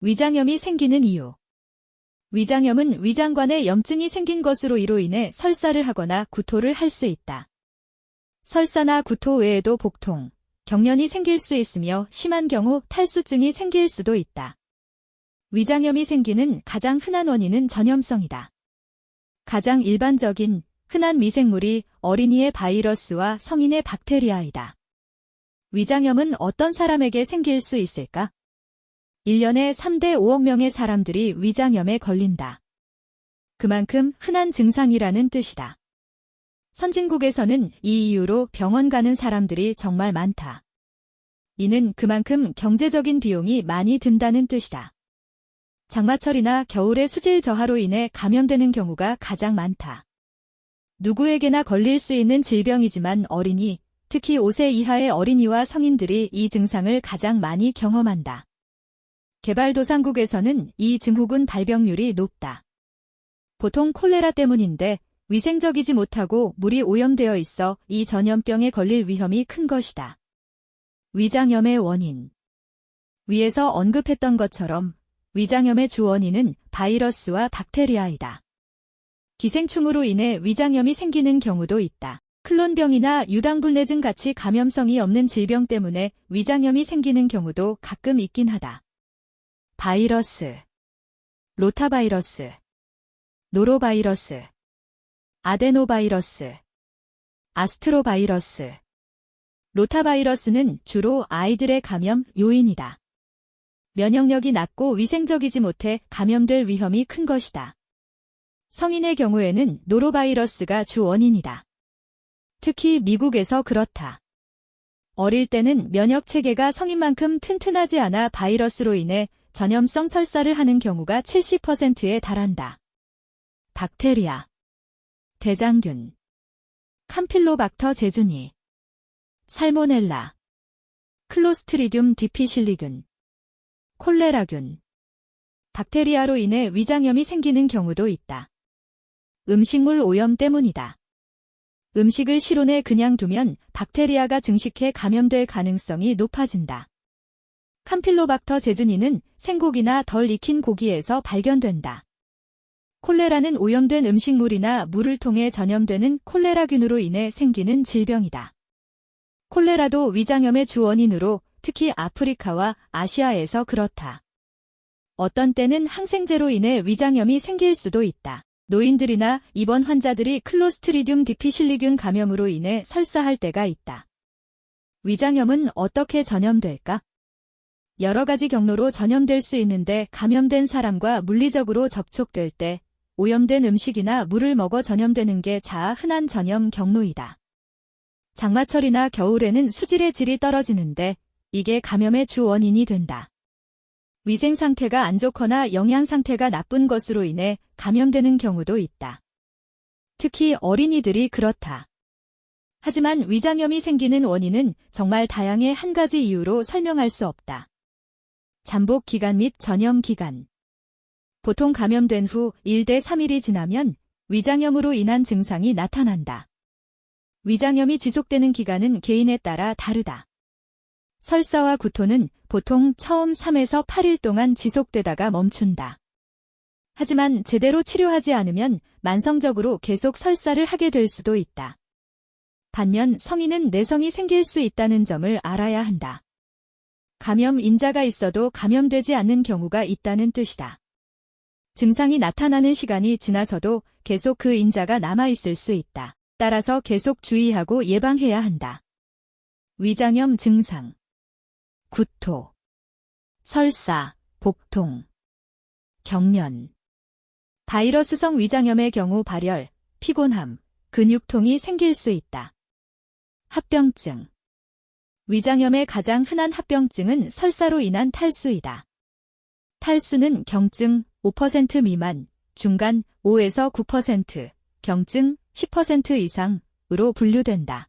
위장염이 생기는 이유. 위장염은 위장관에 염증이 생긴 것으로 이로 인해 설사를 하거나 구토를 할 수 있다. 설사나 구토 외에도 복통, 경련이 생길 수 있으며 심한 경우 탈수증이 생길 수도 있다. 위장염이 생기는 가장 흔한 원인은 전염성이다. 가장 일반적인 흔한 미생물이 어린이의 바이러스와 성인의 박테리아이다. 위장염은 어떤 사람에게 생길 수 있을까? 1년에 3대 5억 명의 사람들이 위장염에 걸린다. 그만큼 흔한 증상이라는 뜻이다. 선진국에서는 이 이유로 병원 가는 사람들이 정말 많다. 이는 그만큼 경제적인 비용이 많이 든다는 뜻이다. 장마철이나 겨울의 수질 저하로 인해 감염되는 경우가 가장 많다. 누구에게나 걸릴 수 있는 질병이지만 어린이, 특히 5세 이하의 어린이와 성인들이 이 증상을 가장 많이 경험한다. 개발도상국에서는 이 증후군 발병률이 높다. 보통 콜레라 때문인데 위생적이지 못하고 물이 오염되어 있어 이 전염병에 걸릴 위험이 큰 것이다. 위장염의 원인. 위에서 언급했던 것처럼 위장염의 주 원인은 바이러스와 박테리아이다. 기생충으로 인해 위장염이 생기는 경우도 있다. 클론병이나 유당불내증 같이 감염성이 없는 질병 때문에 위장염이 생기는 경우도 가끔 있긴 하다. 바이러스, 로타바이러스, 노로바이러스, 아데노바이러스, 아스트로바이러스. 로타바이러스는 주로 아이들의 감염 요인이다. 면역력이 낮고 위생적이지 못해 감염될 위험이 큰 것이다. 성인의 경우에는 노로바이러스가 주 원인이다. 특히 미국에서 그렇다. 어릴 때는 면역체계가 성인만큼 튼튼하지 않아 바이러스로 인해 전염성 설사를 하는 경우가 70%에 달한다. 박테리아, 대장균, 캄필로박터 제주니, 살모넬라, 클로스트리dium 디피실리균, 콜레라균. 박테리아로 인해 위장염이 생기는 경우도 있다. 음식물 오염 때문이다. 음식을 실온에 그냥 두면 박테리아가 증식해 감염될 가능성이 높아진다. 캄필로박터 제주니는 생고기나 덜 익힌 고기에서 발견된다. 콜레라는 오염된 음식물이나 물을 통해 전염되는 콜레라균으로 인해 생기는 질병이다. 콜레라도 위장염의 주 원인으로 특히 아프리카와 아시아에서 그렇다. 어떤 때는 항생제로 인해 위장염이 생길 수도 있다. 노인들이나 입원 환자들이 클로스트리dium 디피실리균 감염으로 인해 설사할 때가 있다. 위장염은 어떻게 전염될까? 여러 가지 경로로 전염될 수 있는데 감염된 사람과 물리적으로 접촉될 때 오염된 음식이나 물을 먹어 전염되는 게 흔한 전염 경로이다. 장마철이나 겨울에는 수질의 질이 떨어지는데 이게 감염의 주 원인이 된다. 위생 상태가 안 좋거나 영양 상태가 나쁜 것으로 인해 감염되는 경우도 있다. 특히 어린이들이 그렇다. 하지만 위장염이 생기는 원인은 정말 다양해 한 가지 이유로 설명할 수 없다. 잠복 기간 및 전염 기간. 보통 감염된 후 1대 3일이 지나면 위장염으로 인한 증상이 나타난다. 위장염이 지속되는 기간은 개인에 따라 다르다. 설사와 구토는 보통 처음 3에서 8일 동안 지속되다가 멈춘다. 하지만 제대로 치료하지 않으면 만성적으로 계속 설사를 하게 될 수도 있다. 반면 성인은 내성이 생길 수 있다는 점을 알아야 한다. 감염 인자가 있어도 감염되지 않는 경우가 있다는 뜻이다. 증상이 나타나는 시간이 지나서도 계속 그 인자가 남아있을 수 있다. 따라서 계속 주의하고 예방해야 한다. 위장염 증상. 구토, 설사, 복통, 경련. 바이러스성 위장염의 경우 발열, 피곤함, 근육통이 생길 수 있다. 합병증. 위장염의 가장 흔한 합병증은 설사로 인한 탈수이다. 탈수는 경증 5% 미만, 중간 5에서 9%, 경증 10% 이상으로 분류된다.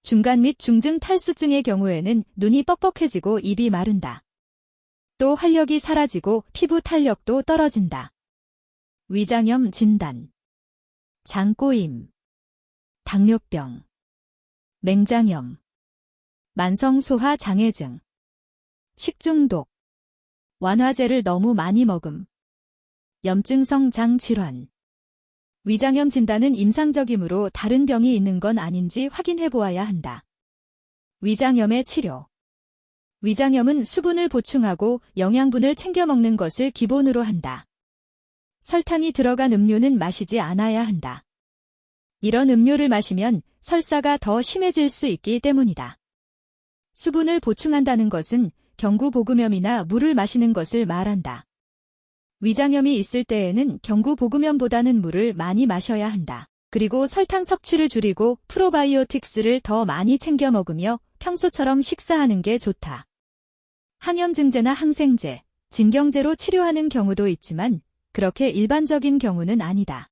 중간 및 중증 탈수증의 경우에는 눈이 뻑뻑해지고 입이 마른다. 또 활력이 사라지고 피부 탄력도 떨어진다. 위장염 진단. 장꼬임, 당뇨병, 맹장염, 만성소화 장애증, 식중독, 완화제를 너무 많이 먹음. 염증성 장 질환. 위장염 진단은 임상적이므로 다른 병이 있는 건 아닌지 확인해 보아야 한다. 위장염의 치료. 위장염은 수분을 보충하고 영양분을 챙겨 먹는 것을 기본으로 한다. 설탕이 들어간 음료는 마시지 않아야 한다. 이런 음료를 마시면 설사가 더 심해질 수 있기 때문이다. 수분을 보충한다는 것은 경구복음염이나 물을 마시는 것을 말한다. 위장염이 있을 때에는 경구복음염보다는 물을 많이 마셔야 한다. 그리고 설탕 섭취를 줄이고 프로바이오틱스를 더 많이 챙겨 먹으며 평소처럼 식사하는 게 좋다. 항염증제나 항생제, 진경제로 치료하는 경우도 있지만 그렇게 일반적인 경우는 아니다.